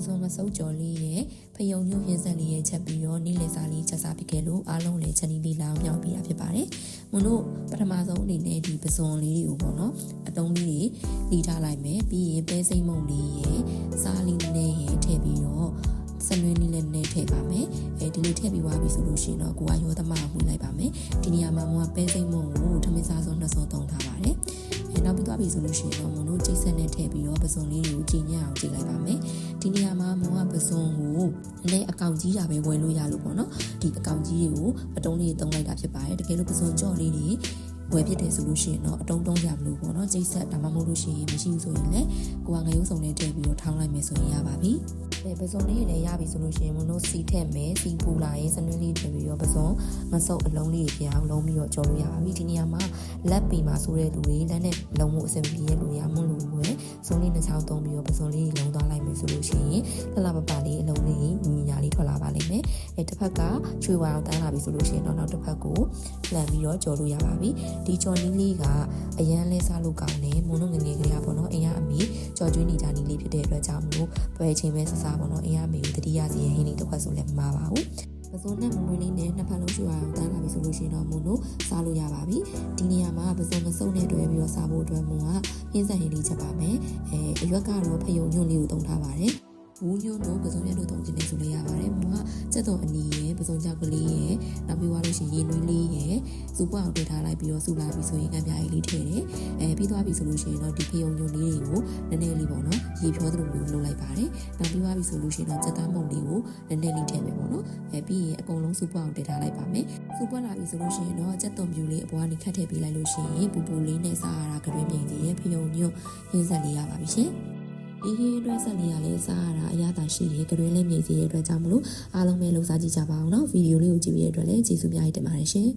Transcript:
စုံမစုပ်ကြော်လေးရဲ့ဖယုံညွန့်ရင်းဆက်လေးရဲ့ချက်ပြီးတော့နီးလေစာလေးချက်စားဖြစ်ခဲ့လို့အားလုံးလည်းချက်နီးပြီးလောင်းမြောက်ပြီးတာဖြစ်ပါတယ်မွန်တို့ပထမဆုံးအနေနဲ့ဒီပစုံလေးတွေကိုပေါ့နော်အတုံးလေးတွေလီထားလိုက်မယ်ပြီးရင်ပဲစိမ့်မုံလေးရဲ့စားလေးနဲ့ရဲ့ထည့်ပြီးတော့စနွေးနည်းလည်းနဲ့ထည့်ပါမယ်ဒီလိုထည့်ပြီးသွားပြီဆိုလို့ရှိရင်တော့ကိုကရောသမမှုလိုက်ပါမယ်ဒီနေရာမှာမွန်ကပဲစိမ့်မုံကိုထမင်းစားစုံ2စုံသုံးထားပါတယ်နောက်ပြီးသွားပြီဆိုလို့ရှိရင်တော့မွန်တို့ကျိတ်ဆက်နဲ့ထည့်ပြီးတော့ပစုံလေးကိုကြည်ညက်အောင်ကြည်လိုက်ပါမယ်ဒီနေရာမှာမွန်ကပစုံကိုလည်းအကောင်ကြီးတာပဲဝယ်လို့ရလို့ပေါ့နော်ဒီအကောင်ကြီးတွေကိုအတုံးလေးသုံးလိုက်တာဖြစ်ပါတယ်တကယ်လို့ပစုံကြော့လေးတွေဝယ်ဖြစ်တယ်ဆိုလို့ရှိရင်တော့အတုံးတုံးကြမလို့ပေါ့နော်ကျိတ်ဆက်ဒါမှမဟုတ်လို့ရှိရင်မရှိဘူးဆိုရင်လည်းကိုကငရုပ်စုံနဲ့ထည့်ပြီးတော့ထောင်းလိုက်မယ်ဆိုရင်ရပါပြီပစုံလေးတွေလည်းရပြီဆိုလို့ရှိရင်မတို့စီထည့်မယ်စီပူလာရင်စနွေးလေးထည့်ပြီးတော့ပစုံမစုပ်အလုံးလေးတွေပြောင်းလုံးပြီးတော့ကြော်လို့ရပါပြီဒီနေရာမှာလက်ပီမှာဆိုတဲ့လူတွေလက်နဲ့လုံးမှုအဆင်ပြေတဲ့လူတွေကမွန်းလို့ပဲစုံလေးနှစ်ချောင်းသုံးပြီးတော့ပစုံလေးလုံးသွားလိုက်မယ်ဆိုလို့ရှိရင်လှလှပပလေးအလုံးလေးညီညာလေးထွက်လာပါလိမ့်မယ်တစ်ဖက်ကချွေဝါအောင်တန်းလာပြီဆိုလို့ရှိရင်တော့နောက်တစ်ဖက်ကိုလှန်ပြီးတော့ကြော်လို့ရပါပြီဒီကြော်နီးလေးကအရန်လဲစားလို့ကောင်းတယ်မွန်းတို့ငငယ်ကလေးပေါ့နော်အရင်အမေကြော်ကျွေးနေကြနီးလေးဖြစ်တဲ့အတွက်ကြောင့်မလို့ပဲချင်းပဲစားပေါ့နော်အရင်အမေကိုတတိယစီရဲ့ဟင်းလေးတစ်ခွက်ဆိုလည်းမမှားပါဘူးပစုံနဲ့မွေးလေးနဲ့နှစ်ဖက်လုံးချွေအောင်တန်းလာပြီဆိုလို့ရှိရင်တော့မွန်တို့စားလို့ရပါပြီဒီနေရာမှာပစုံမစုံနဲ့တွဲပြီးတော့စားဖို့အတွက်မွန်ကဟင်းဆက်ဟင်းလေးချက်ပါမယ်အရွက်ကတော့ဖယုံညွန့်လေးကိုသုံးထားပါတယ်ဘူးညွန့်တို့ပစုံရက်တို့သုံးခြင်းလေးဆိုလို့ရပါတယ်မွန်ကစက်တော်အနီရဲ့ပစုံကြောက်ကလေးရဲ့နောက်ပြီးသွားလို့ရှိရင်ရေနွေးလေးရဲ့စူပွားအောင်တွေ့ထားလိုက်ပြီးတော့စူလာပြီးဆိုရင်ကံပြားလေးထည့်တယ်ပြီးသွားပြီဆိုလို့ရှိရင်တော့ဒီဖယုံညွန့်လေးတွေကိုနည်းနည်းလေးပေါ့နော်ရေဖြောသလိုမျိုးလုပ်လိုက်ပါတယ်နောက်ပြီးသွားပြီဆိုလို့ရှိရင်တော့စက်သားမုံလေးကိုနည်းနည်းလေးထည့်မယ်ပေါ့နော်ပြီးရင်အကုန်လုံးစူပွားအောင်တွေ့ထားလိုက်ပါမယ်စူပွားလာပြီဆိုလို့ရှိရင်တော့စက်သွန်ပြူလေးအပေါ်ကနေခတ်ထည့်ပေးလိုက်လို့ရှိရင်ပူပူလေးနဲ့စားရတာကြွေးမြင်စီရဲ့ဖယုံညွန့်ရင်းဆက်လေးရပါပြီရှင်ဒီဟင်းအတွက်ဆက်လေးရလဲစားရတာအရသာရှိတယ်ကြွေးလည်းမြင်စီရဲ့အတွက်ကြောင့်မလို့အားလုံးပဲလှူစားကြည့်ကြပါအောင်နော်ဗီဒီယိုလေးကိုကြည့်ပြီးတဲ့အတွက်လည်းကျေးဇူးများတင်ပါတယ်ရှင်